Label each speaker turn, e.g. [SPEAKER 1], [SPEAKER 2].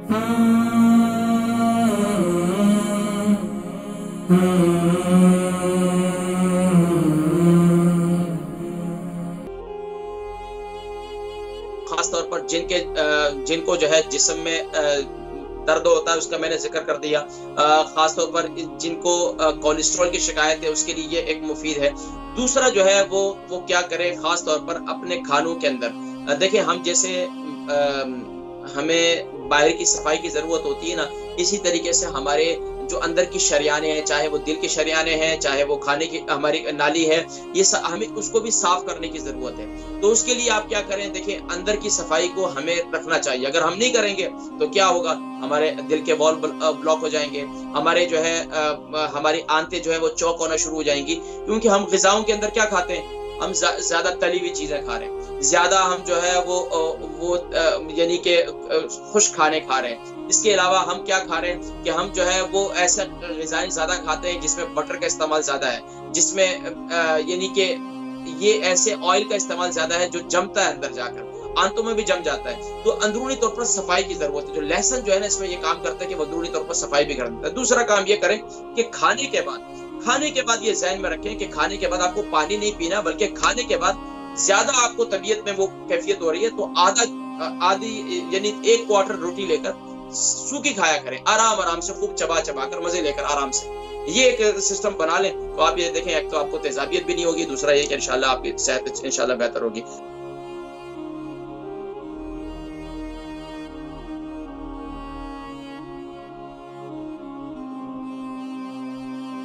[SPEAKER 1] खास तौर पर जिनको जो है जिस्म में दर्द होता है, उसका मैंने जिक्र कर दिया। खास तौर पर जिनको कोलेस्ट्रॉल की शिकायत है, उसके लिए ये एक मुफीद है। दूसरा जो है वो क्या करें, खास तौर पर अपने खानों के अंदर देखिए, हम जैसे हमें बाहर की सफाई की जरूरत होती है ना, इसी तरीके से हमारे जो अंदर की शरियाने हैं, चाहे वो दिल के शरियाने हैं, चाहे वो खाने की हमारी नाली है, ये हमें उसको भी साफ करने की जरूरत है। तो उसके लिए आप क्या करें, देखिए अंदर की सफाई को हमें रखना चाहिए। अगर हम नहीं करेंगे तो क्या होगा, हमारे दिल के वॉल ब्लॉक हो जाएंगे, हमारे जो है हमारी आंतें जो है वो चौक होना शुरू हो जाएंगी, क्योंकि हम ग़िज़ाओं के अंदर क्या खाते हैं, हम ज्यादा तली हुई चीजें खा रहे हैं, ज्यादा हम जो है वो यानी कि खुश्क खाने खा रहे हैं। इसके अलावा हम क्या खा रहे हैं कि हम जो है वो ऐसा ग़िज़ाएं ज्यादा खाते हैं जिसमें बटर का इस्तेमाल ज्यादा है, जिसमें यानी कि ये ऐसे ऑयल का इस्तेमाल ज्यादा है जो जमता है, अंदर जाकर आंतों में भी जम जाता है। तो अंदरूनी तौर पर सफाई की जरूरत है। जो लहसुन जो है ना, इसमें ये काम करता है कि वो अंदरूनी तौर पर सफाई भी कर देता है। दूसरा काम ये करें कि खाने के बाद ये ज़हन में रखें कि खाने के बाद आपको पानी नहीं पीना, बल्कि खाने के बाद ज्यादा आपको तबीयत में वो कैफियत हो रही है तो आधी यानी 1 क्वार्टर रोटी लेकर सूखी खाया करें, आराम से, खूब चबा कर, मजे लेकर आराम से। ये एक सिस्टम बना लें तो आप ये देखें, एक तो आपको तेजाबियत भी नहीं होगी, दूसरा ये कि इंशाल्लाह आपकी सेहत इंशाल्लाह बेहतर होगी।